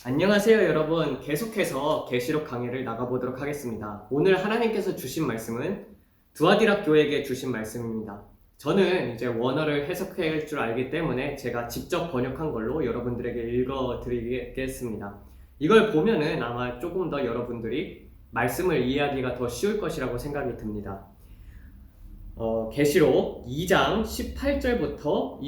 안녕하세요 여러분. 계속해서 계시록 강의를 나가보도록 하겠습니다. 오늘 하나님께서 주신 말씀은 두아디라 교회에게 주신 말씀입니다. 저는 이제 원어를 해석할 줄 알기 때문에 제가 직접 번역한 걸로 여러분들에게 읽어드리겠습니다. 이걸 보면은 아마 조금 더 여러분들이 말씀을 이해하기가 더 쉬울 것이라고 생각이 듭니다. 계시록 2장 18절부터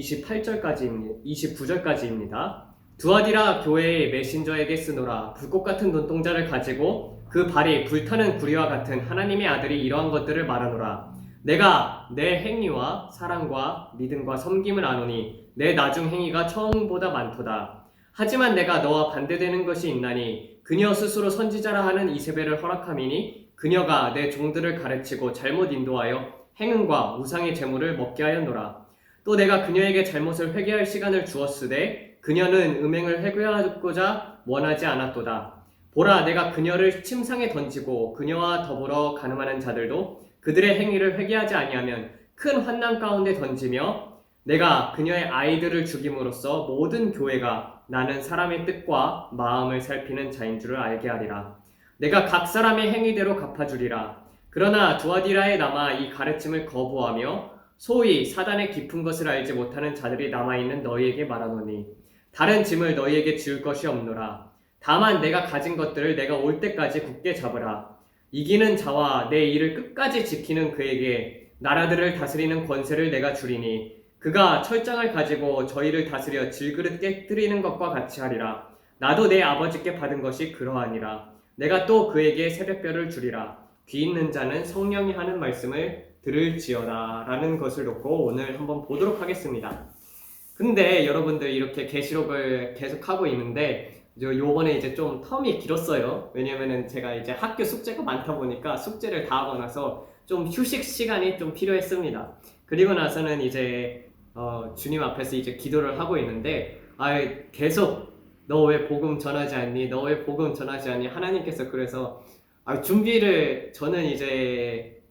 29절까지입니다. 두아디라 교회의 메신저에게 쓰노라. 불꽃 같은 눈동자를 가지고 그 발이 불타는 구리와 같은 하나님의 아들이 이러한 것들을 말하노라. 내가 내 행위와 사랑과 믿음과 섬김을 아노니 내 나중 행위가 처음보다 많도다. 하지만 내가 너와 반대되는 것이 있나니 그녀 스스로 선지자라 하는 이세벨을 허락함이니 그녀가 내 종들을 가르치고 잘못 인도하여 행음과 우상의 제물을 먹게 하였노라. 또 내가 그녀에게 잘못을 회개할 시간을 주었으되 그녀는 음행을 회개하고자 원하지 않았도다. 보라, 내가 그녀를 침상에 던지고 그녀와 더불어 간음하는 자들도 그들의 행위를 회개하지 아니하면 큰 환난 가운데 던지며 내가 그녀의 아이들을 죽임으로써 모든 교회가 나는 사람의 뜻과 마음을 살피는 자인 줄을 알게 하리라. 내가 각 사람의 행위대로 갚아주리라. 그러나 두아디라에 남아 이 가르침을 거부하며 소위 사단의 깊은 것을 알지 못하는 자들이 남아있는 너희에게 말하노니 다른 짐을 너희에게 지울 것이 없노라. 다만 내가 가진 것들을 내가 올 때까지 굳게 잡으라. 이기는 자와 내 일을 끝까지 지키는 그에게 나라들을 다스리는 권세를 내가 주리니 그가 철장을 가지고 저희를 다스려 질그릇 깨뜨리는 것과 같이 하리라. 나도 내 아버지께 받은 것이 그러하니라. 내가 또 그에게 새벽별을 주리라. 귀 있는 자는 성령이 하는 말씀을 들을지어다 라는 것을 놓고 오늘 한번 보도록 하겠습니다. 근데 여러분들 이렇게 계시록을 계속 하고 있는데 요번에 이제 좀 텀이 길었어요. 왜냐면은 제가 이제 학교 숙제가 많다 보니까 숙제를 다 하고 나서 좀 휴식 시간이 좀 필요했습니다. 그리고 나서는 이제 주님 앞에서 이제 기도를 하고 있는데 계속 너 왜 복음 전하지 않니? 너 왜 복음 전하지 않니? 하나님께서 그래서 준비를 저는 이제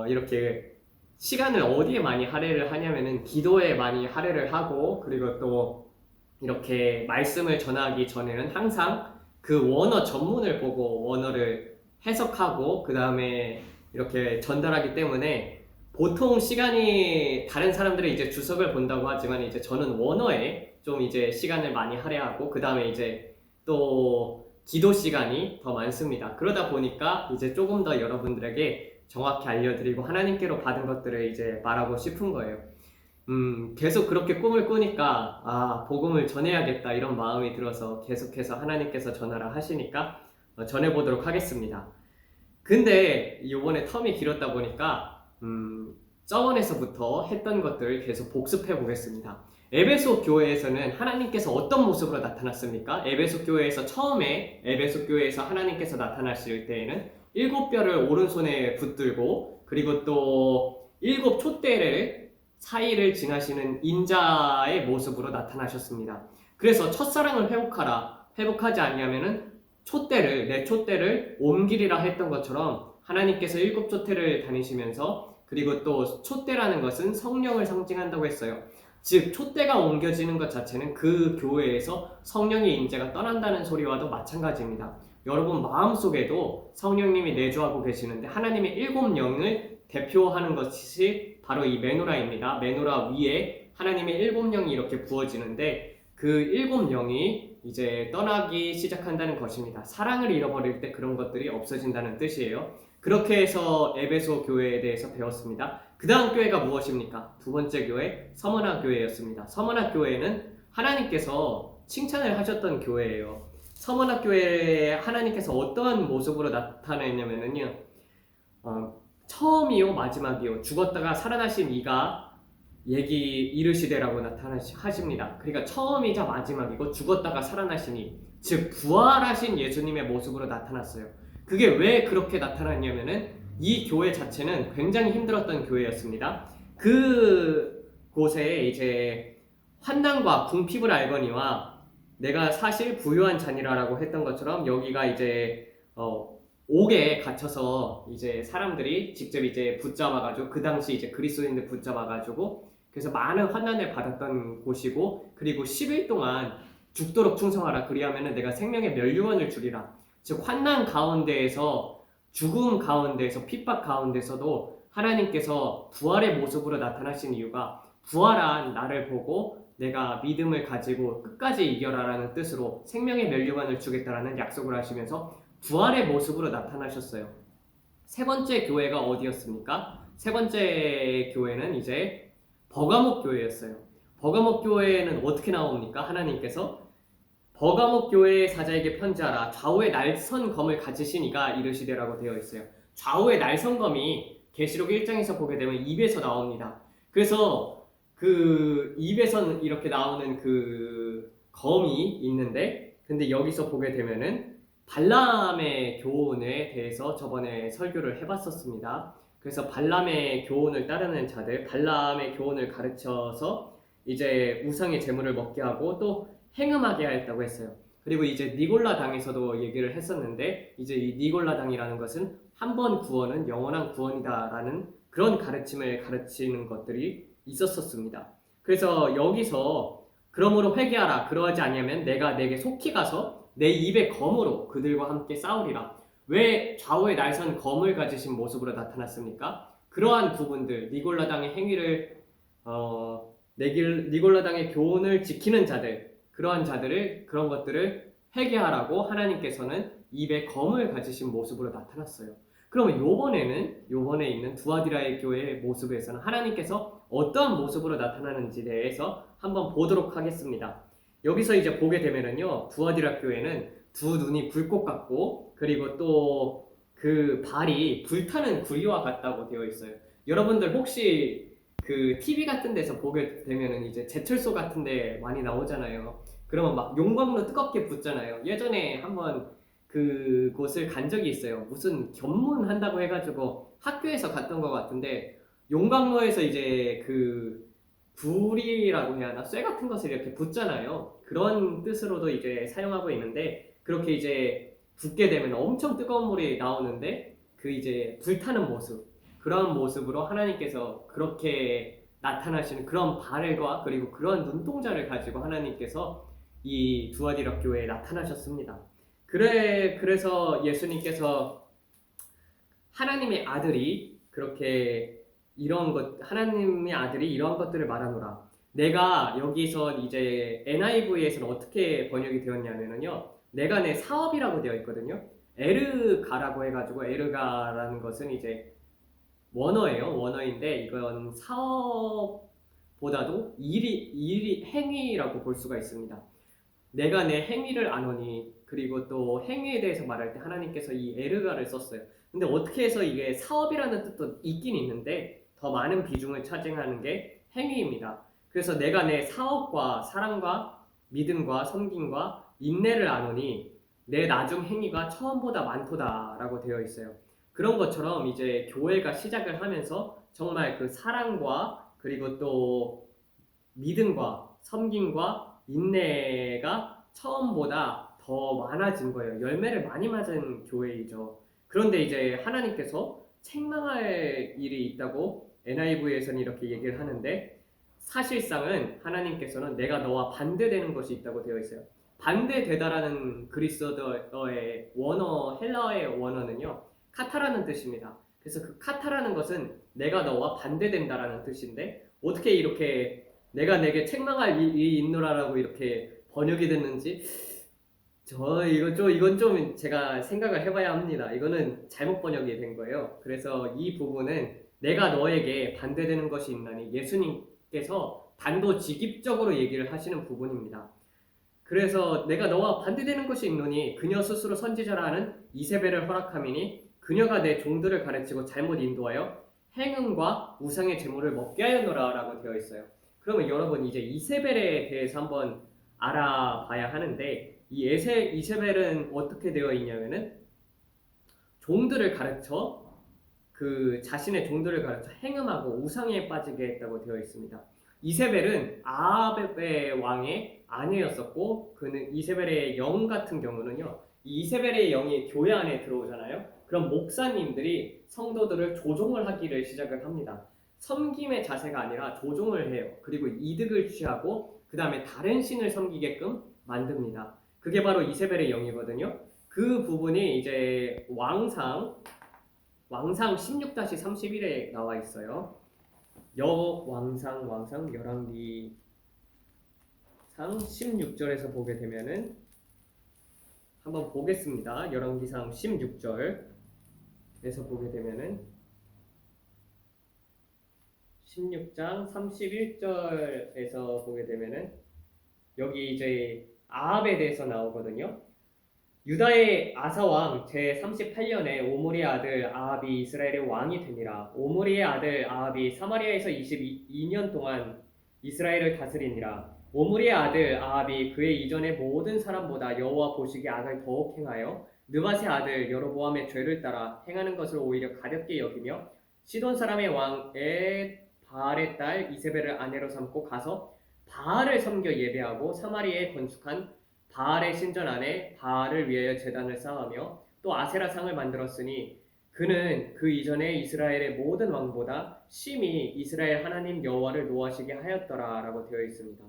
이렇게 시간을 어디에 많이 할애를 하냐면은 기도에 많이 할애를 하고 그리고 또 이렇게 말씀을 전하기 전에는 항상 그 원어 전문을 보고 원어를 해석하고 그 다음에 이렇게 전달하기 때문에 보통 시간이 다른 사람들은 이제 주석을 본다고 하지만 이제 저는 원어에 좀 이제 시간을 많이 할애하고 그 다음에 이제 또 기도 시간이 더 많습니다. 그러다 보니까 이제 조금 더 여러분들에게 정확히 알려드리고 하나님께로 받은 것들을 이제 말하고 싶은 거예요. 계속 그렇게 꿈을 꾸니까 복음을 전해야겠다 이런 마음이 들어서 계속해서 하나님께서 전하라 하시니까 전해보도록 하겠습니다. 근데 이번에 텀이 길었다 보니까 저번에서부터 했던 것들을 계속 복습해 보겠습니다. 에베소 교회에서는 하나님께서 어떤 모습으로 나타났습니까? 에베소 교회에서 하나님께서 나타나실 때에는 7뼈를 오른손에 붙들고 그리고 또 7촛대를 사이를 지나시는 인자의 모습으로 나타나셨습니다. 그래서 첫사랑을 회복하라. 회복하지 않냐면은 내 촛대를 옮기리라 했던 것처럼 하나님께서 7촛대를 다니시면서 그리고 또 촛대라는 것은 성령을 상징한다고 했어요. 즉 촛대가 옮겨지는 것 자체는 그 교회에서 성령의 임재가 떠난다는 소리와도 마찬가지입니다. 여러분 마음속에도 성령님이 내주하고 계시는데 하나님의 7영을 대표하는 것이 바로 이 메노라입니다. 메노라 위에 하나님의 7영이 이렇게 부어지는데 그 7영이 이제 떠나기 시작한다는 것입니다. 사랑을 잃어버릴 때 그런 것들이 없어진다는 뜻이에요. 그렇게 해서 에베소 교회에 대해서 배웠습니다. 그 다음 교회가 무엇입니까? 두 번째 교회, 서머나 교회였습니다. 서머나 교회는 하나님께서 칭찬을 하셨던 교회예요. 서머나 교회에 하나님께서 어떠한 모습으로 나타냈냐면요. 처음이요 마지막이요 죽었다가 살아나신 이가 이르시되라고 나타나십니다. 그러니까 처음이자 마지막이고 죽었다가 살아나신 이, 즉 부활하신 예수님의 모습으로 나타났어요. 그게 왜 그렇게 나타났냐면은 이 교회 자체는 굉장히 힘들었던 교회였습니다. 그 곳에 이제 환난과 궁핍을 알거니와 내가 사실 부유한 자니라라고 했던 것처럼 여기가 이제 옥에 갇혀서 이제 사람들이 직접 이제 붙잡아가지고 그 당시 이제 그리스도인들 붙잡아가지고 그래서 많은 환난을 받았던 곳이고 그리고 10일 동안 죽도록 충성하라. 그리하면은 내가 생명의 면류관을 주리라. 즉 환난 가운데에서 죽음 가운데에서 핍박 가운데서도 하나님께서 부활의 모습으로 나타나신 이유가 부활한 나를 보고 내가 믿음을 가지고 끝까지 이겨라라는 뜻으로 생명의 면류관을 주겠다라는 약속을 하시면서 부활의 모습으로 나타나셨어요. 세 번째 교회가 어디였습니까? 세 번째 교회는 이제 버가목 교회였어요. 버가목 교회는 어떻게 나옵니까? 하나님께서 버가목 교회의 사자에게 편지하라. 좌우에 날선 검을 가지신 이가 이르시되라고 되어 있어요. 좌우에 날선 검이 계시록 1장에서 보게 되면 입에서 나옵니다. 그래서 그 입에서는 이렇게 나오는 그 검이 있는데, 근데 여기서 보게 되면은 발람의 교훈에 대해서 저번에 설교를 해봤었습니다. 그래서 발람의 교훈을 따르는 자들, 발람의 교훈을 가르쳐서 이제 우상의 재물을 먹게 하고 또 행음하게 하였다고 했어요. 그리고 이제 니골라 당에서도 얘기를 했었는데, 이제 이 니골라 당이라는 것은 한 번 구원은 영원한 구원이다라는 그런 가르침을 가르치는 것들이 있었습니다. 그래서 여기서 그러므로 회개하라. 그러하지 아니하면 내가 내게 속히 가서 내 입의 검으로 그들과 함께 싸우리라. 왜 좌우에 날선 검을 가지신 모습으로 나타났습니까? 그러한 부분들, 니골라당의 행위를 니골라당의 교훈을 지키는 자들, 그러한 자들을, 그런 것들을 회개하라고 하나님께서는 입에 검을 가지신 모습으로 나타났어요. 그러면 요번에 있는 두아디라의 교회의 모습에서는 하나님께서 어떠한 모습으로 나타나는지 대해서 한번 보도록 하겠습니다. 여기서 이제 보게 되면은요, 두아디라 교회는 두 눈이 불꽃 같고, 그리고 또 그 발이 불타는 구리와 같다고 되어 있어요. 여러분들 혹시 그 TV 같은 데서 보게 되면은 이제 제철소 같은 데 많이 나오잖아요. 그러면 막 용광로 뜨겁게 붙잖아요. 예전에 한번 그곳을 간 적이 있어요. 무슨 견문한다고 해가지고 학교에서 갔던 것 같은데, 용광로에서 이제 그 불이라고 해야 하나? 쇠 같은 것을 이렇게 붓잖아요. 그런 뜻으로도 이제 사용하고 있는데, 그렇게 이제 붓게 되면 엄청 뜨거운 물이 나오는데, 그 이제 불타는 모습, 그런 모습으로 하나님께서 그렇게 나타나시는 그런 발과 그리고 그런 눈동자를 가지고 하나님께서 이 두아디라 교회에 나타나셨습니다. 그래서 예수님께서 하나님의 아들이 그렇게 하나님의 아들이 이러한 것들을 말하노라. 내가 여기서 이제 NIV에서는 어떻게 번역이 되었냐면요. 내가 내 사업이라고 되어 있거든요. 에르가라고 해가지고, 에르가라는 것은 이제 원어예요. 원어인데 이건 사업보다도 행위라고 볼 수가 있습니다. 내가 내 행위를 아노니, 그리고 또 행위에 대해서 말할 때 하나님께서 이 에르가를 썼어요. 근데 어떻게 해서 이게 사업이라는 뜻도 있긴 있는데 더 많은 비중을 차지하는 게 행위입니다. 그래서 내가 내 사업과 사랑과 믿음과 섬김과 인내를 아노니 내 나중 행위가 처음보다 많도다라고 되어 있어요. 그런 것처럼 이제 교회가 시작을 하면서 정말 그 사랑과 그리고 또 믿음과 섬김과 인내가 처음보다 더 많아진 거예요. 열매를 많이 맞은 교회이죠. 그런데 이제 하나님께서 책망할 일이 있다고 NIV에서는 이렇게 얘기를 하는데, 사실상은 하나님께서는 내가 너와 반대되는 것이 있다고 되어 있어요. 반대되다라는 그리스어의 원어, 헬라어의 원어는요, 카타라는 뜻입니다. 그래서 그 카타라는 것은 내가 너와 반대된다라는 뜻인데, 어떻게 이렇게 내가 내게 책망할 일이 있노라라고 이렇게 번역이 됐는지, 이건 좀 제가 생각을 해봐야 합니다. 이거는 잘못 번역이 된 거예요. 그래서 이 부분은 내가 너에게 반대되는 것이 있나니, 예수님께서 단도직입적으로 얘기를 하시는 부분입니다. 그래서 내가 너와 반대되는 것이 있노니 그녀 스스로 선지자라 하는 이세벨을 허락함이니 그녀가 내 종들을 가르치고 잘못 인도하여 행음과 우상의 제물을 먹게 하였노라 라고 되어 있어요. 그러면 여러분 이제 이세벨에 대해서 한번 알아봐야 하는데, 이 이세벨은 어떻게 되어 있냐면은 종들을 가르쳐 자신의 종들을 가르쳐 행음하고 우상에 빠지게 했다고 되어 있습니다. 이세벨은 아합의 왕의 아내였었고, 그는 이세벨의 영 같은 경우는요, 이세벨의 영이 교회 안에 들어오잖아요. 그럼 목사님들이 성도들을 조종을 하기를 시작을 합니다. 섬김의 자세가 아니라 조종을 해요. 그리고 이득을 취하고 그 다음에 다른 신을 섬기게끔 만듭니다. 그게 바로 이세벨의 영이거든요. 그 부분이 이제 왕상 16-31에 나와 있어요. 왕상 열왕기상 16절에서 보게 되면은 한번 보겠습니다. 열왕기상 16절에서 보게 되면은 16장 31절에서 보게 되면은 여기 이제 아합에 대해서 나오거든요. 유다의 아사왕 제38년에 오므리의 아들 아합이 이스라엘의 왕이 되니라. 오므리의 아들 아합이 사마리아에서 22년 동안 이스라엘을 다스리니라. 오므리의 아들 아합이 그의 이전의 모든 사람보다 여호와 보시기에 악을 더욱 행하여 느밧의 아들 여로보암의 죄를 따라 행하는 것을 오히려 가볍게 여기며 시돈 사람의 왕의 바알의 딸 이세벨을 아내로 삼고 가서 바알을 섬겨 예배하고 사마리아에 건축한 바알의 신전 안에 바알을 위하여 제단을 쌓으며 또 아세라상을 만들었으니 그는 그 이전에 이스라엘의 모든 왕보다 심히 이스라엘 하나님 여호와를 노하시게 하였더라 라고 되어 있습니다.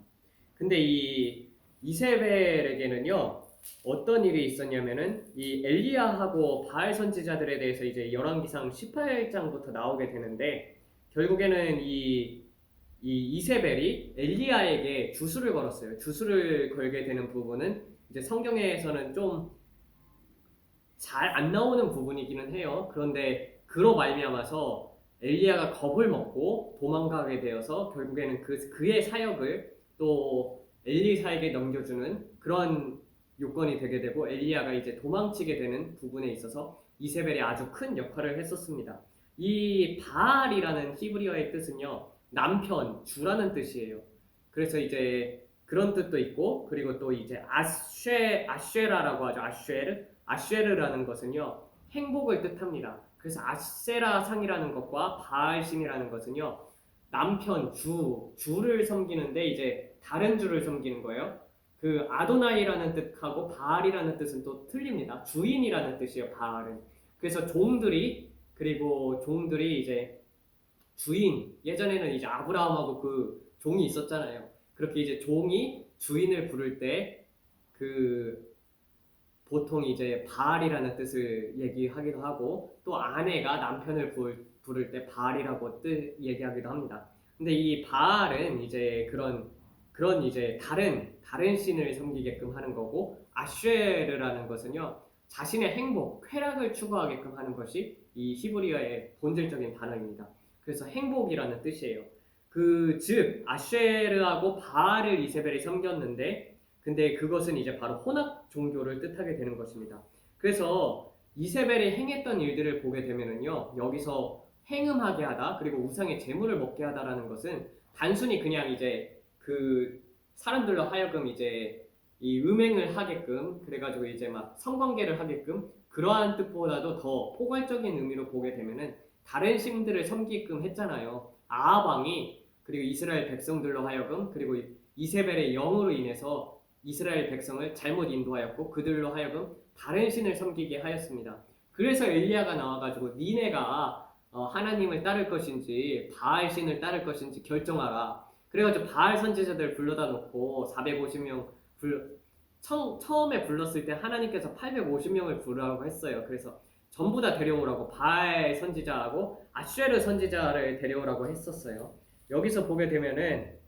근데 이 이세벨에게는요 어떤 일이 있었냐면은 이 엘리야하고 바알 선지자들에 대해서 이제 열왕기상 18장부터 나오게 되는데 결국에는 이 이세벨이 엘리야에게 주술을 걸었어요. 주술을 걸게 되는 부분은 이제 성경에서는 좀 잘 안 나오는 부분이기는 해요. 그런데 그로 말미암아서 엘리야가 겁을 먹고 도망가게 되어서 결국에는 그의 사역을 또 엘리사에게 넘겨주는 그런 요건이 되게 되고 엘리야가 이제 도망치게 되는 부분에 있어서 이세벨이 아주 큰 역할을 했었습니다. 이 바알이라는 히브리어의 뜻은요 남편, 주라는 뜻이에요. 그래서 이제 그런 뜻도 있고 그리고 또 이제 아쉐라라고 하죠. 아쉐르라는 것은요 행복을 뜻합니다. 그래서 아세라상이라는 것과 바알신이라는 것은요 남편, 주를 섬기는데 이제 다른 주를 섬기는 거예요. 그 아도나이라는 뜻하고 바알이라는 뜻은 또 틀립니다. 주인이라는 뜻이에요. 바알은. 그래서 종들이 이제 주인, 예전에는 이제 아브라함하고 그 종이 있었잖아요. 그렇게 이제 종이 주인을 부를 때 그 보통 이제 바알이라는 뜻을 얘기하기도 하고 또 아내가 남편을 부를 때 바알이라고 얘기하기도 합니다. 근데 이 바알은 이제 그런 이제 다른 신을 섬기게끔 하는 거고 아쉐르라는 것은요 자신의 행복, 쾌락을 추구하게끔 하는 것이 이 히브리어의 본질적인 단어입니다. 그래서 행복이라는 뜻이에요. 즉 아쉐르하고 바알을 이세벨이 섬겼는데 근데 그것은 이제 바로 혼합 종교를 뜻하게 되는 것입니다. 그래서 이세벨이 행했던 일들을 보게 되면은요 여기서 행음하게 하다 그리고 우상의 제물을 먹게 하다라는 것은 단순히 그냥 이제 그 사람들로 하여금 이제 이 음행을 하게끔 그래가지고 이제 막 성관계를 하게끔 그러한 뜻보다도 더 포괄적인 의미로 보게 되면은 다른 신들을 섬기게끔 했잖아요. 아합 왕이 그리고 이스라엘 백성들로 하여금 그리고 이세벨의 영으로 인해서 이스라엘 백성을 잘못 인도하였고 그들로 하여금 다른 신을 섬기게 하였습니다. 그래서 엘리야가 나와가지고 니네가 하나님을 따를 것인지 바알 신을 따를 것인지 결정하라. 그래가지고 바알 선지자들 불러다 놓고 450명 처음에 불렀을 때 하나님께서 850명을 부르라고 했어요. 그래서 전부 다 데려오라고 바알 선지자하고 아쉐르 선지자를 데려오라고 했었어요. 여기서 보게 되면은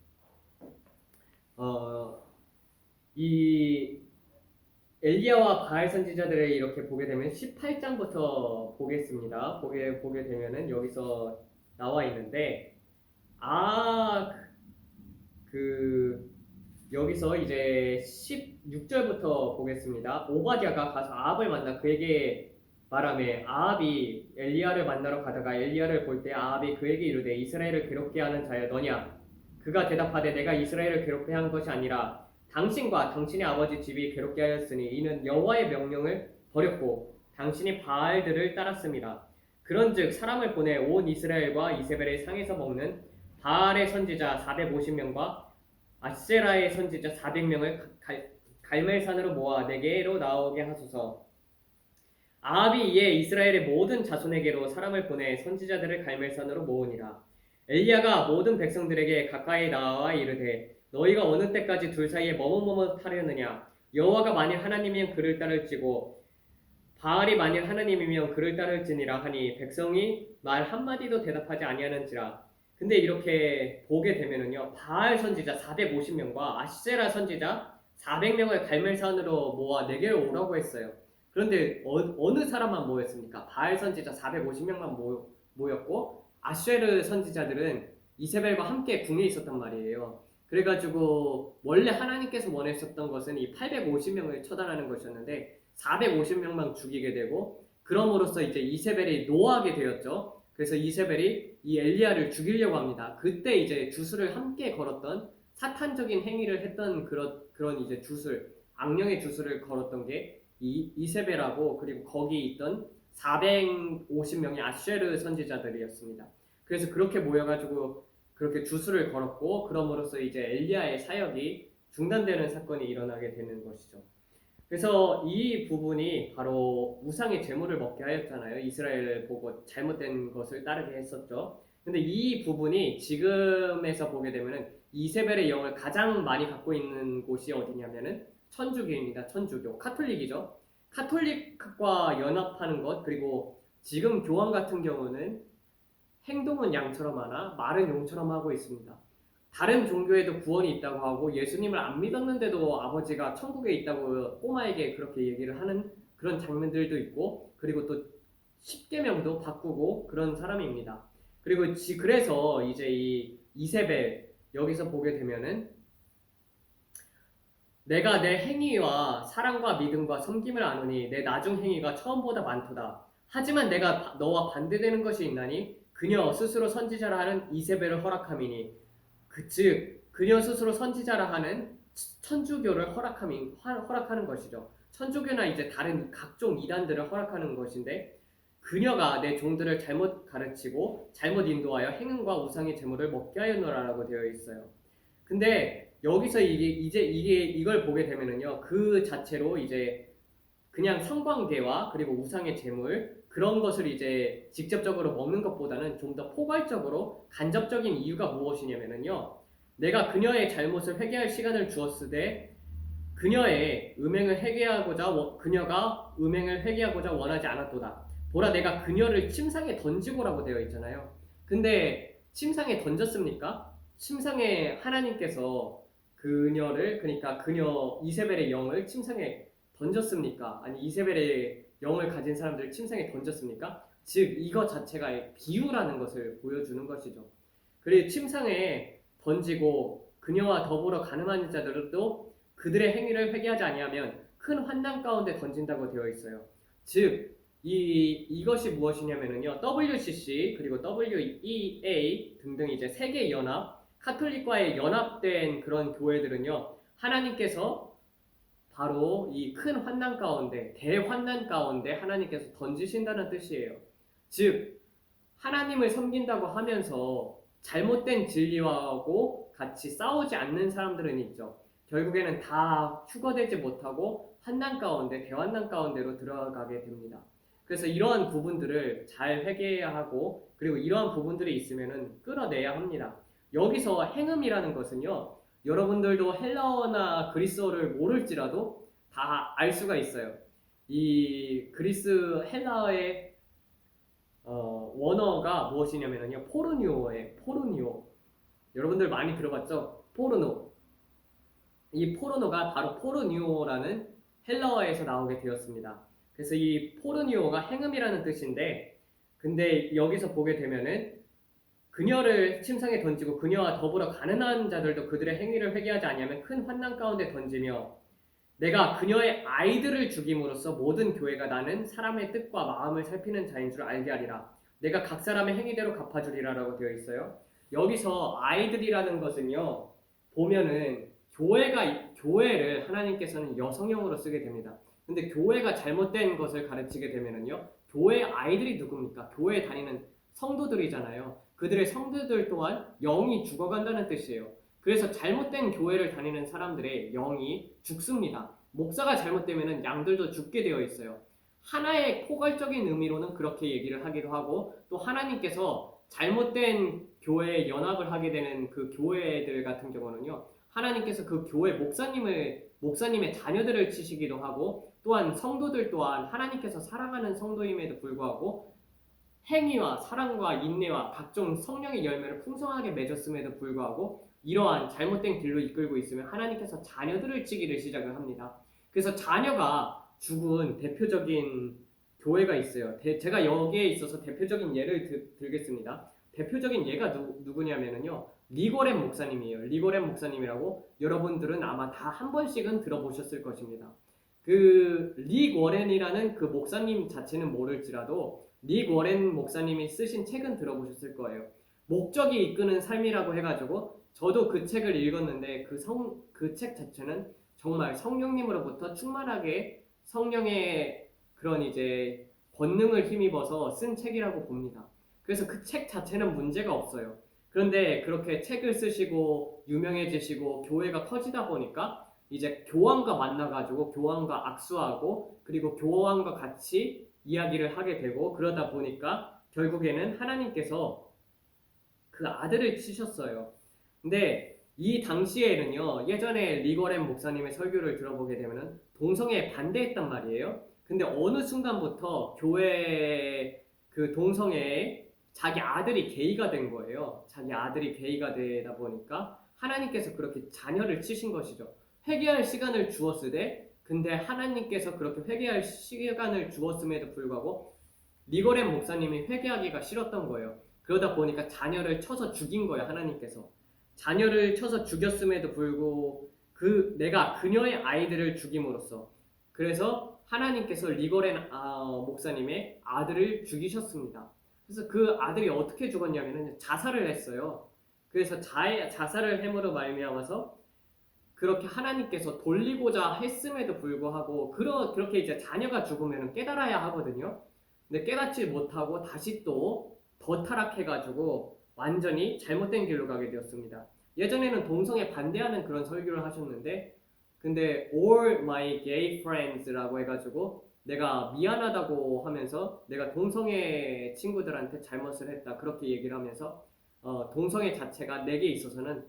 이 엘리야와 바알 선지자들을 이렇게 보게 되면 18장부터 보겠습니다. 보게 되면은 여기서 나와 있는데 여기서 이제 16절부터 보겠습니다. 오바댜가 가서 아합을 만나 그에게 말하매 아합이 엘리야를 만나러 가다가 엘리야를 볼 때 아합이 그에게 이르되 이스라엘을 괴롭게 하는 자여 너냐? 그가 대답하되 내가 이스라엘을 괴롭게 한 것이 아니라 당신과 당신의 아버지 집이 괴롭게 하였으니 이는 여호와의 명령을 버렸고 당신이 바알들을 따랐습니다. 그런즉 사람을 보내 온 이스라엘과 이세벨의 상에서 먹는 바알의 선지자 450명과 아세라의 선지자 400명을 갈멜산으로 모아 내게로 나오게 하소서. 아합이 이에 이스라엘의 모든 자손에게로 사람을 보내 선지자들을 갈멜산으로 모으니라. 엘리야가 모든 백성들에게 가까이 나와 이르되 너희가 어느 때까지 둘 사이에 머뭇머뭇하려느냐? 여호와가 만일 하나님이면 그를 따를지고 바알이 만일 하나님이면 그를 따를지니라 하니 백성이 말 한마디도 대답하지 아니하는지라. 근데 이렇게 보게 되면은요, 바알 선지자 450명과 아세라 선지자 400명을 갈멜산으로 모아 내게로 오라고 했어요. 그런데 어느 사람만 모였습니까? 바알 선지자 450명만 모였고 아쉐르 선지자들은 이세벨과 함께 궁에 있었단 말이에요. 그래가지고 원래 하나님께서 원했었던 것은 이 850명을 처단하는 것이었는데 450명만 죽이게 되고, 그럼으로써 이제 이세벨이 노하게 되었죠. 그래서 이세벨이 이 엘리야를 죽이려고 합니다. 그때 이제 주술을 함께 걸었던 사탄적인 행위를 했던 그런 이제 주술, 악령의 주술을 걸었던 게 이세벨하고 그리고 거기 있던 450명의 아쉐르 선지자들이었습니다. 그래서 그렇게 모여가지고 그렇게 주술을 걸었고, 그럼으로써 이제 엘리야의 사역이 중단되는 사건이 일어나게 되는 것이죠. 그래서 이 부분이 바로 우상의 제물을 먹게 하였잖아요. 이스라엘을 보고 잘못된 것을 따르게 했었죠. 근데 이 부분이 지금에서 보게 되면은 이세벨의 영을 가장 많이 갖고 있는 곳이 어디냐면은 천주교입니다. 천주교. 카톨릭이죠. 카톨릭과 연합하는 것, 그리고 지금 교황 같은 경우는 행동은 양처럼 하나 말은 용처럼 하고 있습니다. 다른 종교에도 구원이 있다고 하고 예수님을 안 믿었는데도 아버지가 천국에 있다고 꼬마에게 그렇게 얘기를 하는 그런 장면들도 있고, 그리고 또 십계명도 바꾸고 그런 사람입니다. 그리고 그래서 이제 이 이세벨 여기서 보게 되면은 내가 내 행위와 사랑과 믿음과 섬김을 아노니 내 나중 행위가 처음보다 많도다. 하지만 내가 너와 반대되는 것이 있나니 그녀 스스로 선지자라 하는 이세벨을 허락함이니, 즉 그녀 스스로 선지자라 하는 천주교를 허락하는 것이죠. 천주교나 이제 다른 각종 이단들을 허락하는 것인데, 그녀가 내 종들을 잘못 가르치고 잘못 인도하여 행음과 우상의 제물을 먹게 하였노라라고 되어 있어요. 근데 여기서 이걸 보게 되면은요, 그 자체로 이제 그냥 성관계와 그리고 우상의 제물 그런 것을 이제 직접적으로 먹는 것보다는 좀 더 포괄적으로 간접적인 이유가 무엇이냐면요, 내가 그녀의 잘못을 회개할 시간을 주었으되 그녀가 음행을 회개하고자 원하지 않았도다. 보라, 내가 그녀를 침상에 던지고라고 되어 있잖아요. 근데 침상에 던졌습니까? 침상에 하나님께서 그러니까 그녀 이세벨의 영을 침상에 던졌습니까? 아니 이세벨의 영을 가진 사람들을 침상에 던졌습니까? 즉 이것 자체가 비유라는 것을 보여주는 것이죠. 그리고 침상에 던지고 그녀와 더불어 가늠하는 자들도 그들의 행위를 회개하지 아니하면 큰 환난 가운데 던진다고 되어 있어요. 즉 이것이 무엇이냐면요, WCC 그리고 WEA 등등 이제 세계 연합, 카톨릭과의 연합된 그런 교회들은요, 하나님께서 바로 이 큰 환난 가운데, 대환난 가운데 하나님께서 던지신다는 뜻이에요. 즉 하나님을 섬긴다고 하면서 잘못된 진리하고 같이 싸우지 않는 사람들은 있죠. 결국에는 다 휴거되지 못하고 환난 가운데, 대환난 가운데로 들어가게 됩니다. 그래서 이러한 부분들을 잘 회개해야 하고, 그리고 이러한 부분들이 있으면은 끌어내야 합니다. 여기서 행음이라는 것은요, 여러분들도 헬라어나 그리스어를 모를지라도 다 알 수가 있어요. 이 헬라어의 원어가 무엇이냐면요, 포르니오예요. 포르니오. 여러분들 많이 들어봤죠? 포르노. 이 포르노가 바로 포르니오라는 헬라어에서 나오게 되었습니다. 그래서 이 포르니오가 행음이라는 뜻인데, 근데 여기서 보게 되면은 그녀를 침상에 던지고 그녀와 더불어 가늠한 자들도 그들의 행위를 회개하지 아니하면 큰 환난 가운데 던지며 내가 그녀의 아이들을 죽임으로써 모든 교회가 나는 사람의 뜻과 마음을 살피는 자인 줄 알게 하리라. 내가 각 사람의 행위대로 갚아주리라라고 되어 있어요. 여기서 아이들이라는 것은요, 보면은 교회를 하나님께서는 여성형으로 쓰게 됩니다. 근데 교회가 잘못된 것을 가르치게 되면은요, 교회 아이들이 누굽니까? 교회에 다니는 성도들이잖아요. 그들의 성도들 또한 영이 죽어간다는 뜻이에요. 그래서 잘못된 교회를 다니는 사람들의 영이 죽습니다. 목사가 잘못되면 양들도 죽게 되어 있어요. 하나의 포괄적인 의미로는 그렇게 얘기를 하기도 하고, 또 하나님께서 잘못된 교회에 연합을 하게 되는 그 교회들 같은 경우는요, 하나님께서 그 교회 목사님의 자녀들을 치시기도 하고, 또한 성도들 또한 하나님께서 사랑하는 성도임에도 불구하고 행위와 사랑과 인내와 각종 성령의 열매를 풍성하게 맺었음에도 불구하고 이러한 잘못된 길로 이끌고 있으면 하나님께서 자녀들을 치기를 시작을 합니다. 그래서 자녀가 죽은 대표적인 교회가 있어요. 제가 여기에 있어서 대표적인 예를 들겠습니다. 대표적인 예가 누구냐면요. 리고렌 목사님이에요. 리고렌 목사님이라고 여러분들은 아마 다 한 번씩은 들어보셨을 것입니다. 그 리고렌이라는 그 목사님 자체는 모를지라도 리고렌 목사님이 쓰신 책은 들어보셨을 거예요. 목적이 이끄는 삶이라고 해가지고 저도 그 책을 읽었는데 그 책 자체는 정말 성령님으로부터 충만하게 성령의 그런 이제 권능을 힘입어서 쓴 책이라고 봅니다. 그래서 그 책 자체는 문제가 없어요. 그런데 그렇게 책을 쓰시고 유명해지시고 교회가 커지다 보니까 이제 교황과 만나가지고 교황과 악수하고 그리고 교황과 같이 이야기를 하게 되고 그러다 보니까 결국에는 하나님께서 그 아들을 치셨어요. 근데 이 당시에는요, 예전에 리거렌 목사님의 설교를 들어보게 되면은 동성애에 반대했단 말이에요. 근데 어느 순간부터 교회 그 동성애에 자기 아들이 게이가 된 거예요. 자기 아들이 게이가 되다 보니까 하나님께서 그렇게 자녀를 치신 것이죠. 회개할 시간을 주었으되, 근데 하나님께서 그렇게 회개할 시간을 주었음에도 불구하고 리거렌 목사님이 회개하기가 싫었던 거예요. 그러다 보니까 자녀를 쳐서 죽인 거예요. 하나님께서 자녀를 쳐서 죽였음에도 불구하고 내가 그녀의 아이들을 죽임으로써 그래서 하나님께서 리거렌 목사님의 아들을 죽이셨습니다. 그래서 그 아들이 어떻게 죽었냐면은 자살을 했어요. 그래서 자살을 함으로 말미암아서 그렇게 하나님께서 돌리고자 했음에도 불구하고 그렇게 이제 자녀가 죽으면 깨달아야 하거든요. 근데 깨닫지 못하고 다시 또 더 타락해가지고 완전히 잘못된 길로 가게 되었습니다. 예전에는 동성애 반대하는 그런 설교를 하셨는데 근데 all my gay friends라고 해가지고 내가 미안하다고 하면서 내가 동성애 친구들한테 잘못을 했다 그렇게 얘기를 하면서 동성애 자체가 내게 있어서는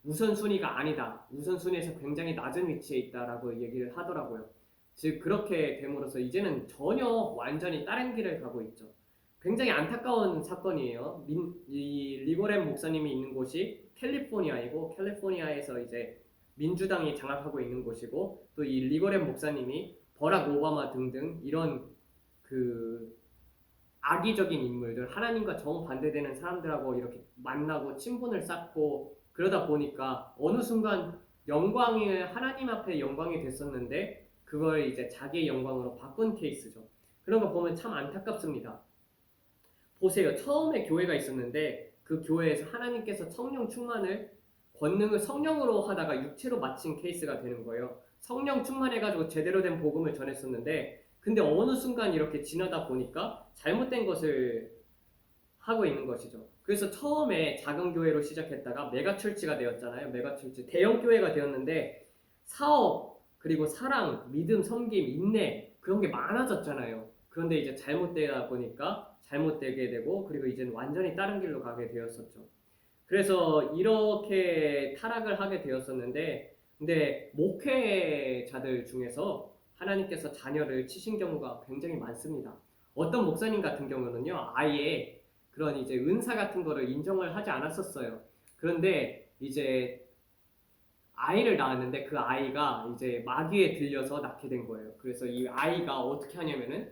우선순위가 아니다. 우선순위에서 굉장히 낮은 위치에 있다라고 얘기를 하더라고요. 즉 그렇게 됨으로써 이제는 전혀 완전히 다른 길을 가고 있죠. 굉장히 안타까운 사건이에요. 이 리고렌 목사님이 있는 곳이 캘리포니아이고 캘리포니아에서 이제 민주당이 장악하고 있는 곳이고 또 이 리고렌 목사님이 버락 오바마 등등 이런 그 악의적인 인물들 하나님과 정반대되는 사람들하고 이렇게 만나고 친분을 쌓고 그러다 보니까 어느 순간 영광이 하나님 앞에 영광이 됐었는데 그걸 이제 자기의 영광으로 바꾼 케이스죠. 그런 거 보면 참 안타깝습니다. 보세요. 처음에 교회가 있었는데 그 교회에서 하나님께서 성령 충만을 권능을 성령으로 하다가 육체로 마친 케이스가 되는 거예요. 성령 충만해가지고 제대로 된 복음을 전했었는데 근데 어느 순간 이렇게 지나다 보니까 잘못된 것을 하고 있는 것이죠. 그래서 처음에 작은 교회로 시작했다가 메가철치가 되었잖아요. 메가철치 대형 교회가 되었는데 사업 그리고 사랑, 믿음, 섬김, 인내 그런 게 많아졌잖아요. 그런데 이제 잘못되다 보니까 잘못되게 되고 그리고 이제는 완전히 다른 길로 가게 되었었죠. 그래서 이렇게 타락을 하게 되었었는데 근데 목회자들 중에서 하나님께서 자녀를 치신 경우가 굉장히 많습니다. 어떤 목사님 같은 경우는요, 아예 그런 이제 은사 같은 거를 인정을 하지 않았었어요. 그런데 이제 아이를 낳았는데 그 아이가 이제 마귀에 들려서 낳게 된 거예요. 그래서 이 아이가 어떻게 하냐면은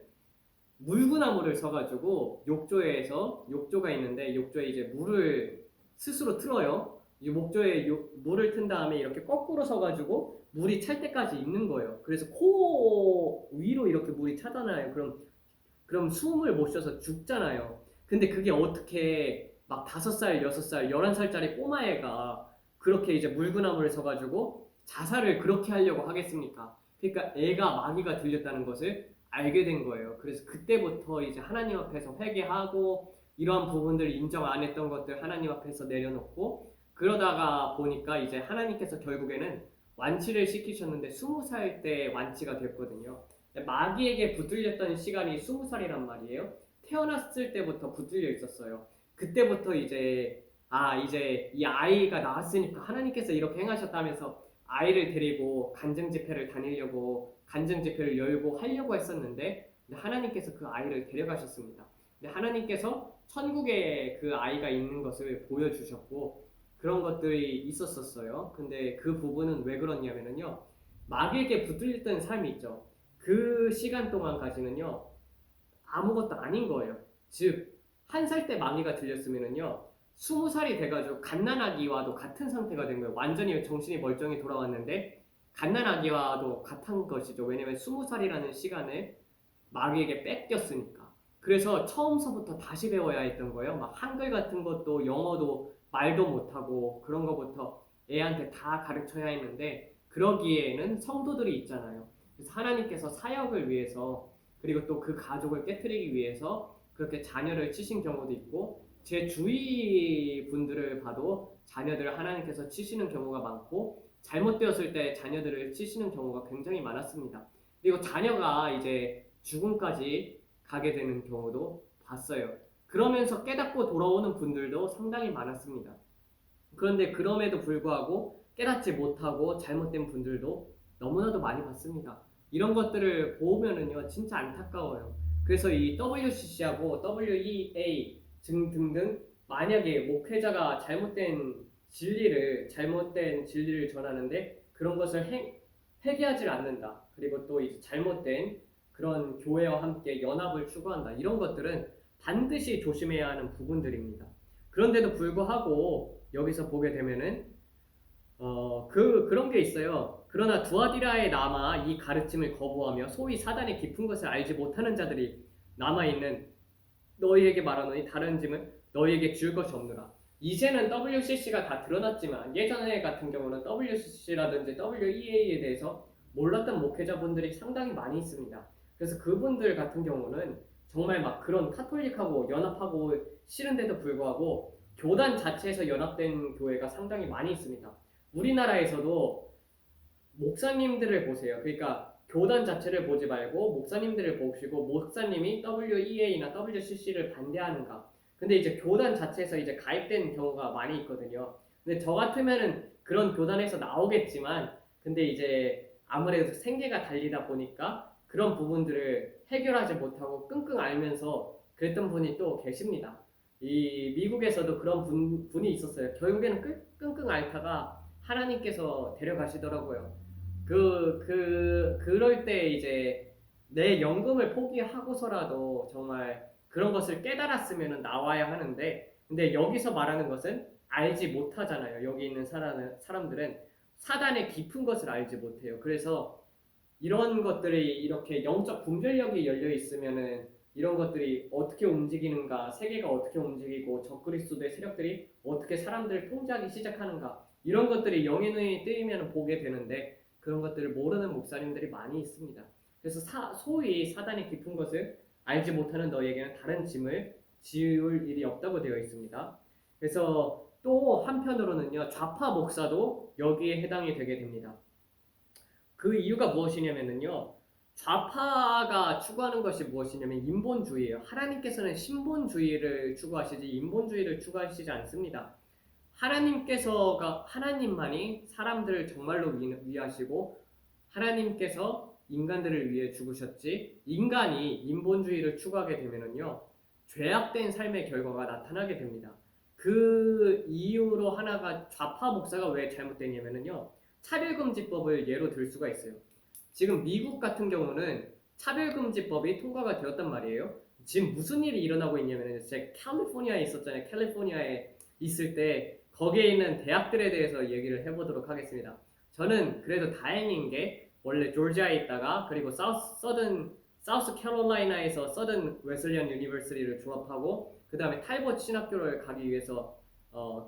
물구나무를 서가지고 욕조가 있는데 욕조에 이제 물을 스스로 틀어요. 이 목조에 물을 튼 다음에 이렇게 거꾸로 서가지고 물이 찰 때까지 있는 거예요. 그래서 코 위로 이렇게 물이 차잖아요. 그럼 숨을 못 쉬어서 죽잖아요. 근데 그게 어떻게 막 5살, 6살, 11살짜리 꼬마애가 그렇게 이제 물구나무를 서가지고 자살을 그렇게 하려고 하겠습니까? 그러니까 애가 마귀가 들렸다는 것을 알게 된 거예요. 그래서 그때부터 이제 하나님 앞에서 회개하고 이러한 부분들 인정 안 했던 것들 하나님 앞에서 내려놓고 그러다가 보니까 이제 하나님께서 결국에는 완치를 시키셨는데 20살 때 완치가 됐거든요. 마귀에게 붙들렸던 시간이 20살이란 말이에요. 태어났을 때부터 붙들려 있었어요. 그때부터 이제 이제 이 아이가 나왔으니까 하나님께서 이렇게 행하셨다면서 아이를 데리고 간증 집회를 다니려고 간증 집회를 열고 하려고 했었는데 하나님께서 그 아이를 데려가셨습니다. 근데 하나님께서 천국에 그 아이가 있는 것을 보여주셨고 그런 것들이 있었었어요. 근데 그 부분은 왜 그렇냐면요. 마귀에게 붙들렸던 삶이 있죠. 그 시간 동안까지는요. 아무것도 아닌 거예요. 즉, 한 살 때 마귀가 들렸으면은요, 20살이 돼가지고 갓난아기와도 같은 상태가 된 거예요. 완전히 정신이 멀쩡히 돌아왔는데, 갓난아기와도 같은 것이죠. 왜냐면 20살이라는 시간을 마귀에게 뺏겼으니까. 그래서 처음서부터 다시 배워야 했던 거예요. 막 한글 같은 것도 영어도 말도 못하고 그런 거부터 애한테 다 가르쳐야 했는데, 그러기에는 성도들이 있잖아요. 그래서 하나님께서 사역을 위해서 그리고 또 그 가족을 깨뜨리기 위해서 그렇게 자녀를 치신 경우도 있고 제 주위 분들을 봐도 자녀들을 하나님께서 치시는 경우가 많고 잘못되었을 때 자녀들을 치시는 경우가 굉장히 많았습니다. 그리고 자녀가 이제 죽음까지 가게 되는 경우도 봤어요. 그러면서 깨닫고 돌아오는 분들도 상당히 많았습니다. 그런데 그럼에도 불구하고 깨닫지 못하고 잘못된 분들도 너무나도 많이 봤습니다. 이런 것들을 보면은요, 진짜 안타까워요. 그래서 이 WCC하고 WEA 등등 만약에 목회자가 잘못된 진리를 전하는데 그런 것을 회개하지 않는다. 그리고 또 이제 잘못된 그런 교회와 함께 연합을 추구한다. 이런 것들은 반드시 조심해야 하는 부분들입니다. 그런데도 불구하고 여기서 보게 되면은 그런 게 있어요. 그러나 두아디라에 남아 이 가르침을 거부하며 소위 사단의 깊은 것을 알지 못하는 자들이 남아있는 너희에게 말하노니 다른 짐은 너희에게 줄 것이 없느라. 이제는 WCC가 다 드러났지만 예전에 같은 경우는 WCC라든지 WEA에 대해서 몰랐던 목회자분들이 상당히 많이 있습니다. 그래서 그분들 같은 경우는 정말 막 그런 카톨릭하고 연합하고 싫은데도 불구하고 교단 자체에서 연합된 교회가 상당히 많이 있습니다. 우리나라에서도 목사님들을 보세요. 그러니까 교단 자체를 보지 말고 목사님들을 보시고 목사님이 WEA나 WCC를 반대하는가. 근데 이제 교단 자체에서 이제 가입된 경우가 많이 있거든요. 근데 저 같으면은 그런 교단에서 나오겠지만 근데 이제 아무래도 생계가 달리다 보니까 그런 부분들을 해결하지 못하고 끙끙 앓면서 그랬던 분이 또 계십니다. 이 미국에서도 그런 분이 있었어요. 결국에는 끙끙 앓다가 하나님께서 데려가시더라고요. 그럴 때 이제 내 연금을 포기하고서라도 정말 그런 것을 깨달았으면 나와야 하는데, 근데 여기서 말하는 것은 알지 못하잖아요. 여기 있는 사람들은 사단의 깊은 것을 알지 못해요. 그래서 이런 것들이 이렇게 영적 분별력이 열려 있으면은 이런 것들이 어떻게 움직이는가, 세계가 어떻게 움직이고 적그리스도의 세력들이 어떻게 사람들을 통제하기 시작하는가 이런 것들이 영의 눈이 뜨이면 보게 되는데 그런 것들을 모르는 목사님들이 많이 있습니다. 그래서 소위 사단이 깊은 것을 알지 못하는 너희에게는 다른 짐을 지울 일이 없다고 되어 있습니다. 그래서 또 한편으로는요 좌파 목사도 여기에 해당이 되게 됩니다. 그 이유가 무엇이냐면요. 좌파가 추구하는 것이 무엇이냐면 인본주의예요. 하나님께서는 신본주의를 추구하시지 인본주의를 추구하시지 않습니다. 하나님만이 사람들을 정말로 위하시고 하나님께서 인간들을 위해 죽으셨지 인간이 인본주의를 추구하게 되면은요 죄악된 삶의 결과가 나타나게 됩니다. 그 이유로 하나가 좌파 목사가 왜 잘못됐냐면요 차별금지법을 예로 들 수가 있어요. 지금 미국 같은 경우는 차별금지법이 통과가 되었단 말이에요. 지금 무슨 일이 일어나고 있냐면 제가 캘리포니아에 있었잖아요. 캘리포니아에 있을 때 거기에 있는 대학들에 대해서 얘기를 해보도록 하겠습니다. 저는 그래도 다행인 게 원래 조지아에 있다가 그리고 사우스 캐롤라이나에서 서든 웨슬리언 유니버시티를 졸업하고 그 다음에 탈봇 신학교를 가기 위해서